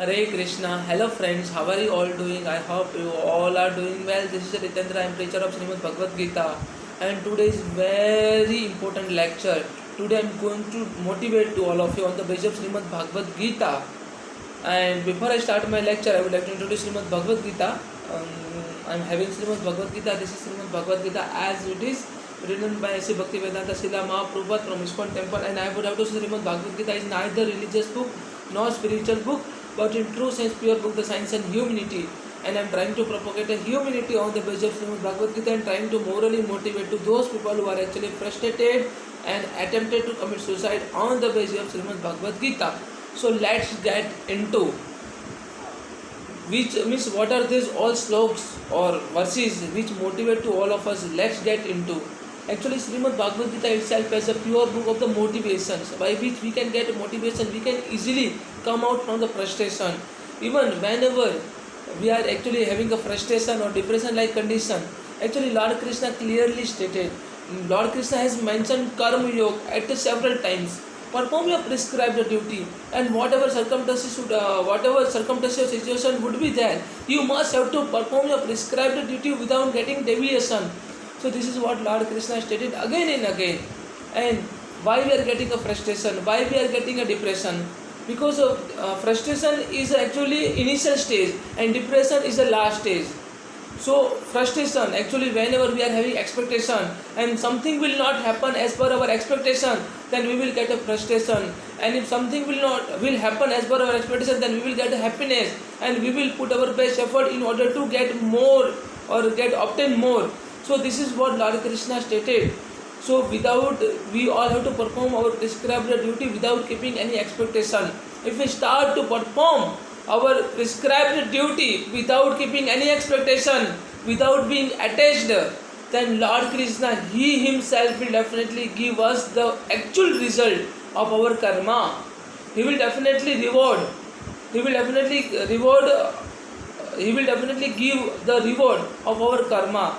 Hare Krishna. Hello friends, how are you all doing? I hope you all are doing well. This is Ritendra, I am preacher of Srimad Bhagavad Gita, and today is very important lecture. Today I am going to motivate to all of you on the basis of Srimad Bhagavad Gita. And before I start my lecture, I would like to introduce Srimad Bhagavad Gita. I am having Srimad Bhagavad Gita. This is Srimad Bhagavad Gita as it is written by Sri Bhaktivedanta Srila Mahaprabhupada from ISKCON temple. And I would have to say Srimad Bhagavad Gita is neither religious book nor spiritual book, but in true sense pure book, the science and humanity. And I am trying to propagate a humanity on the basis of Srimad Bhagavad Gita and trying to morally motivate to those people who are actually frustrated and attempted to commit suicide on the basis of Srimad Bhagavad Gita. So let's get into which means what are these all slokas or verses which motivate to all of us. Let's get into actually Srimad Bhagavad Gita itself as a pure book of the motivations by which we can get motivation. We can easily come out from the frustration even whenever we are actually having a frustration or depression like condition. Actually Lord Krishna clearly stated, Lord Krishna has mentioned karma yoga at several times. Perform your prescribed duty, and whatever circumstances or situation would be there, you must have to perform your prescribed duty without getting deviation. So this is what Lord Krishna stated again and again. And why we are getting a frustration, why we are getting a depression? Because of frustration is actually initial stage and depression is the last stage. So frustration, actually whenever we are having expectation and something will not happen as per our expectation, then we will get a frustration. And if something will happen as per our expectation, then we will get a happiness and we will put our best effort in order to get more or obtain more. So this is what Lord Krishna stated. So we all have to perform our prescribed duty without keeping any expectation. If we start to perform our prescribed duty without keeping any expectation, without being attached, then Lord Krishna, He Himself will definitely give us the actual result of our karma. He will definitely reward. He will definitely reward. He will definitely give the reward of our karma.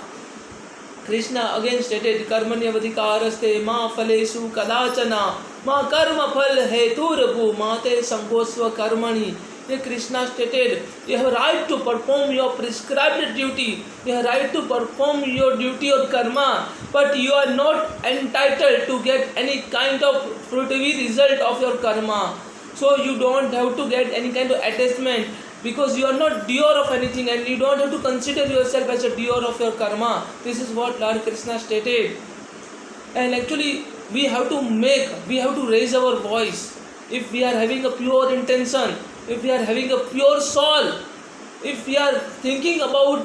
Krishna again stated, Karmanyavadhikaraste ma phalesu kadachana ma karma phal heturabhu mate sangosva karmani. Krishna stated, you have a right to perform your prescribed duty, you have a right to perform your duty or karma, but you are not entitled to get any kind of fruitive result of your karma. So you don't have to get any kind of attachment, because you are not doer of anything and you don't have to consider yourself as a doer of your karma. This is what Lord Krishna stated. And actually we have to raise our voice. If we are having a pure intention, if we are having a pure soul, if we are thinking about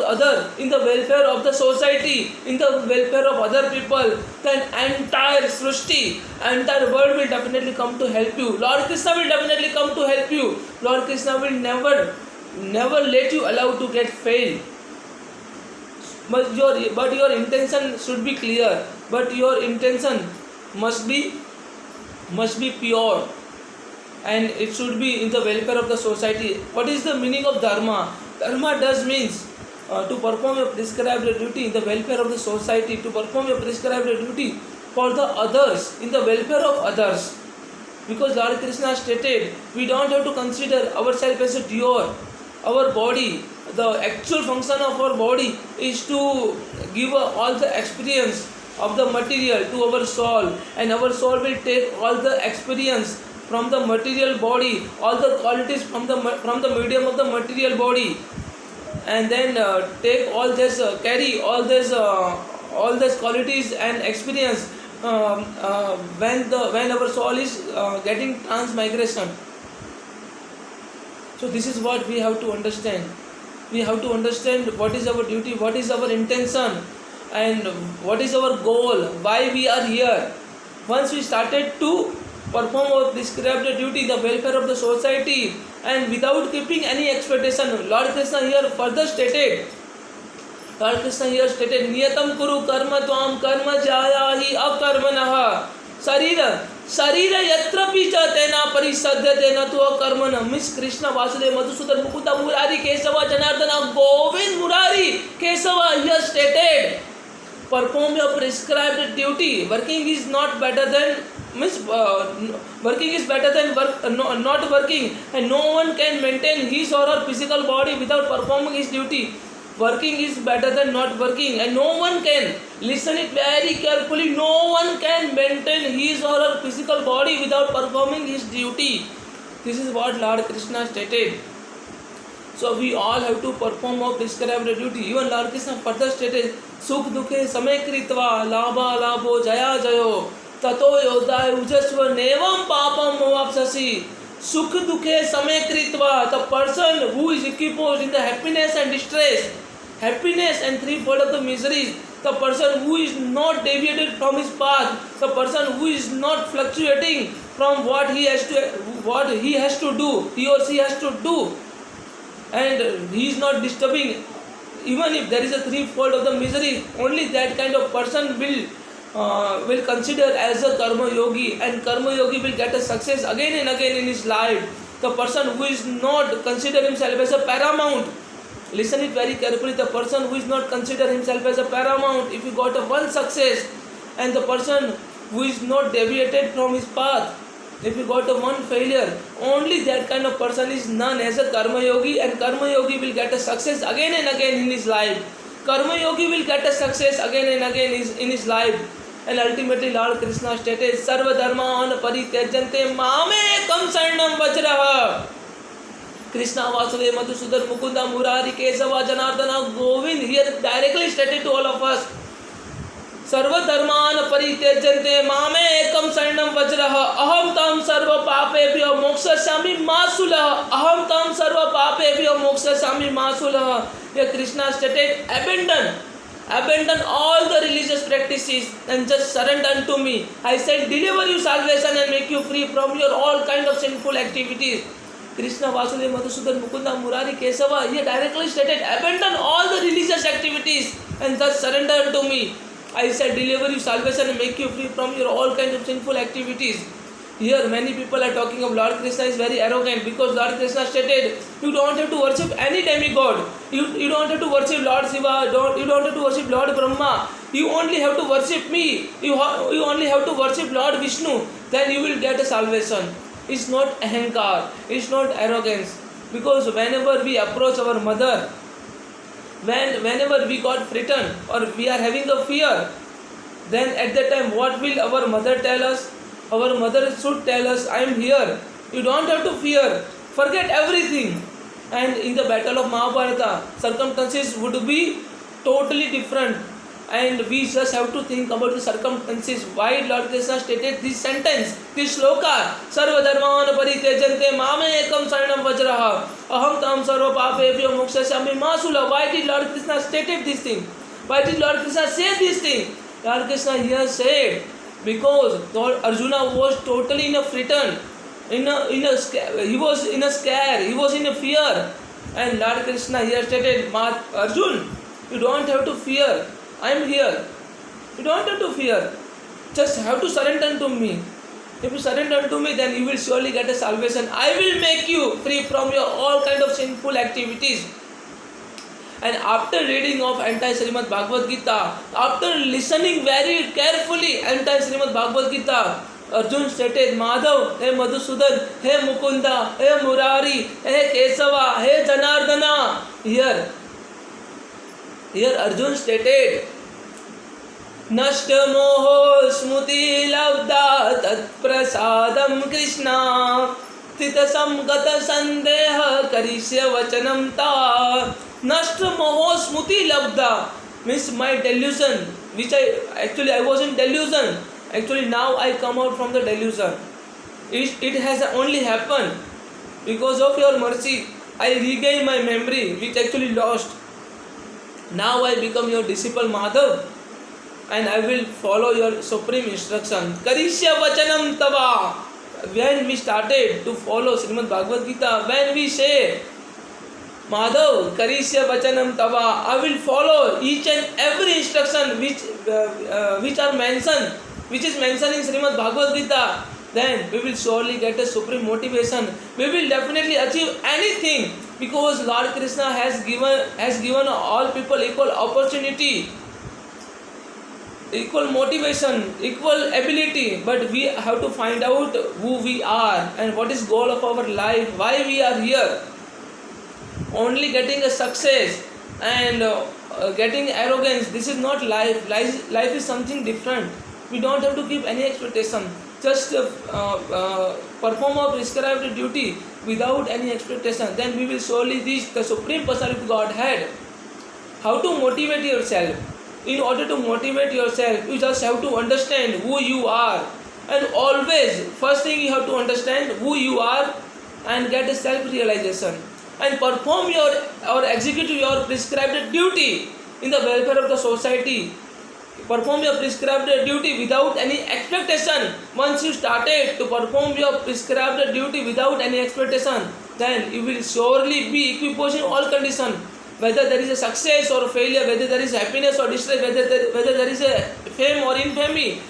other, in the welfare of the society, in the welfare of other people, then entire Srishti, entire world will definitely come to help you. Lord Krishna will definitely come to help you. Lord Krishna will never let you allow to get fail. But your intention should be clear. But your intention must be pure. And it should be in the welfare of the society. What is the meaning of dharma? Dharma does means to perform your prescribed duty in the welfare of the society, to perform your prescribed duty for the others, in the welfare of others. Because Lord Krishna stated, we don't have to consider ourselves as a doer. Our body, the actual function of our body is to give all the experience of the material to our soul, and our soul will take all the experience from the material body, all the qualities from the medium of the material body, and then take all this, carry all these qualities and experience when our soul is getting transmigration. So this is what we have to understand. We have to understand what is our duty, what is our intention, and what is our goal, why we are here. Once we started to perform our prescribed duty, the welfare of the society, and without keeping any expectation, Lord Krishna here further stated, Niyatam kuru karma tvam karma jayahi akarmanah sarira yatra picha tena parisadhyate na tu akarmanah. Miss Krishna Vasudeva Madhusudan Mukunda Murari Kesava Janardana Govind Murari Kesava here stated, perform your prescribed duty. Working is not better than means working is better than not working, and no one can maintain his or her physical body without performing his duty. Working is better than not working, and no one can, listen it very carefully, no one can maintain his or her physical body without performing his duty. This is what Lord Krishna stated. So we all have to perform our prescribed duty. Even Lord Krishna further stated, Sukh dukhe samay kritva labha labho jaya jayo tato yodai ujasva nevam papam moapsasi. Sukh dukhe samay kritva, the person who is equipped in the happiness and distress, happiness and threefold of the miseries, the person who is not deviated from his path, the person who is not fluctuating from what he has to do, he or she has to do, and he is not disturbing, even if there is a threefold of the misery, only that kind of person will consider as a karma yogi, and karma yogi will get a success again and again in his life. The person who is not consider himself as a paramount, listen it very carefully, the person who is not consider himself as a paramount, if he got a one success, and the person who is not deviated from his path, if he got a one failure, only that kind of person is known as a karma yogi, and karma yogi will get a success again and again in his life. Karma yogi will get a success again and again in his life. And ultimately Lord Krishna stated, Sarva dharman parityajante mame kam sarnam vajraha. Krishna, Vasudeva, Madhusudan, Mukunda, Murari, Kesava, Janardana, Govind, here directly stated to all of us, Sarva dharman parityajante mame ekam sarnam vajraha aham tam sarva papebhyo mokshasami masulaha aham tam sarva papebhyo mokshasami masulaha. Here Krishna stated, abandon all the religious practices and just surrender unto me. I said, deliver you salvation and make you free from your all kind of sinful activities. Krishna, Vasudeva, Madhusudan, Mukunda, Murari, Kesava, here directly stated, abandon all the religious activities and just surrender unto me. I said, deliver you salvation and make you free from your all kinds of sinful activities. Here many people are talking of Lord Krishna is very arrogant, because Lord Krishna stated, you don't have to worship any demigod. You don't have to worship Lord Shiva, you don't have to worship Lord Brahma. You only have to worship me. You only have to worship Lord Vishnu. Then you will get a salvation. It's not ahankar, it's not arrogance. Because whenever we approach our mother, whenever we got frightened or we are having a fear, then at that time what will our mother tell us? Our mother should tell us, I am here. You don't have to fear. Forget everything. And in the battle of Mahabharata, circumstances would be totally different. And we just have to think about the circumstances. Why Lord Krishna stated this sentence, this shloka, Sarva dharman parityajante mame ekam saranam vajraha aham tam sarva papebhyo mokshasami masula. Why did Lord Krishna stated this thing? Why did Lord Krishna say this thing? Lord Krishna here said, because Lord Arjuna was totally in a frightened, he was in a scare, he was in a fear. And Lord Krishna here stated, Arjun, you don't have to fear. I am here. You don't have to fear. Just have to surrender to me. If you surrender to me, then you will surely get a salvation. I will make you free from your all kind of sinful activities. And after reading of entire Srimad Bhagavad Gita, after listening very carefully entire Srimad Bhagavad Gita, Arjun stated, Madhav, Hey Madhusudan, Hey Mukunda, Hey Murari, Hey Kesava, Hey Janardana. Here Arjun stated, Nashta moho smuti labda tat prasadam Krishna Tita samgata sandeha karisya vachanam ta. Nashta moho smuti labda means my delusion, which I was in delusion. Actually now I come out from the delusion. It has only happened because of your mercy. I regain my memory which actually lost. Now I become your disciple Madhav, and I will follow your supreme instruction. Karishya vachanam tava. When we started to follow Srimad Bhagavad Gita, when we say, Madhav, Karishya vachanam tava, I will follow each and every instruction which are mentioned, which is mentioned in Srimad Bhagavad Gita, then we will surely get a supreme motivation. We will definitely achieve anything, because Lord Krishna has given all people equal opportunity. equal motivation, equal ability, but we have to find out who we are and what is goal of our life, why we are here. Only getting a success and getting arrogance, this is not life. Life is something different. We don't have to keep any expectation. Just perform our prescribed duty without any expectation. Then we will surely reach the Supreme Personality of Godhead. How to motivate yourself? In order to motivate yourself, you just have to understand who you are. And always, first thing you have to understand who you are and get a self-realization. And perform or execute your prescribed duty in the welfare of the society. Perform your prescribed duty without any expectation. Once you started to perform your prescribed duty without any expectation, then you will surely be equiposed in all conditions. Whether there is a success or failure, whether there is happiness or distress, whether there is a fame or infamy,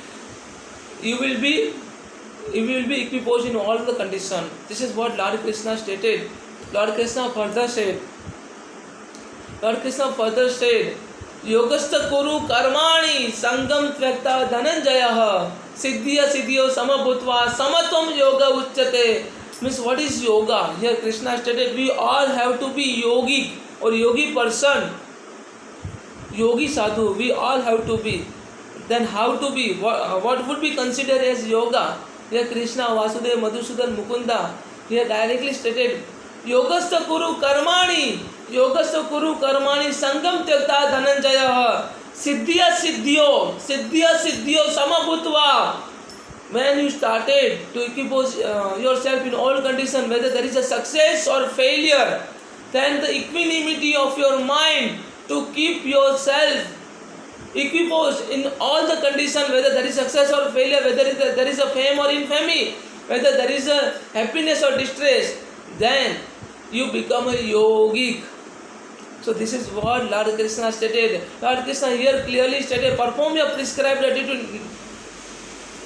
you will be equiposed in all the conditions. This is what Lord Krishna stated. Lord Krishna further said, Yogastha kuru karmani sangam tvekta dhananjayah siddhiya siddhyo samabhutva samatvam yoga uchyate. Means what is yoga? Here Krishna stated we all have to be yogi or yogi person, yogi sadhu, we all have to be. Then how to be? What would be considered as yoga? Here Krishna, Vasudeva, Madhusudan, Mukunda here directly stated Yogastha kuru karmani sangam tyakta dhananjayah siddhiya siddhyo samabhutva. When you started to equipose yourself in all conditions, whether there is a success or failure, then the equanimity of your mind to keep yourself equiposed in all the conditions, whether there is success or failure, whether there is a fame or infamy, whether there is a happiness or distress, then you become a yogic. So this is what Lord Krishna stated. Lord Krishna here clearly stated, perform your prescribed duty.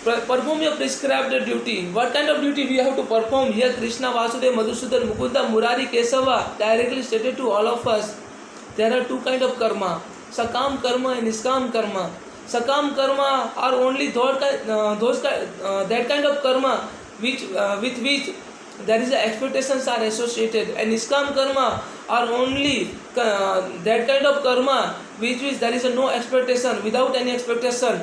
Perform your prescribed duty. What kind of duty we have to perform? Here Krishna, Vasudeva, Madhusudan, Mukunda, Murari, Kesava directly stated to all of us. There are two kinds of karma, Sakam karma and Niskam karma. Sakam karma are only that kind of karma with which there is expectations are associated, and Niskam karma are only that kind of karma which there is no expectation, without any expectation.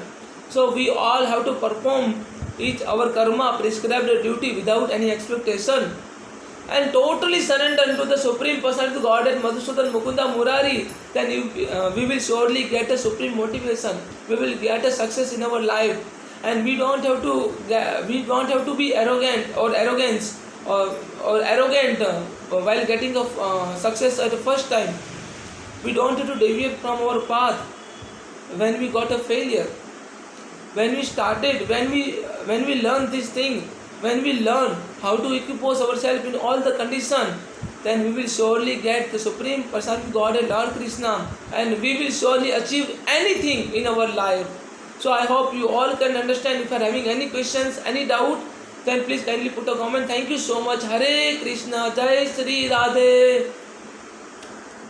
So we all have to perform our karma prescribed duty without any expectation and totally surrender to the Supreme Personality of Godhead, Madhusudan, Mukunda, Murari. Then we will surely get a supreme motivation. We will get a success in our life, and we don't have to be arrogant or arrogant while getting success at the first time. We don't have to deviate from our path when we got a failure. When we started, when we learn this thing, when we learn how to equipose ourselves in all the conditions, then we will surely get the Supreme Personality of Godhead, Lord Krishna, and we will surely achieve anything in our life. So I hope you all can understand. If you are having any questions, any doubt, then please kindly put a comment. Thank you so much. Hare Krishna, Jai Shri Radhe.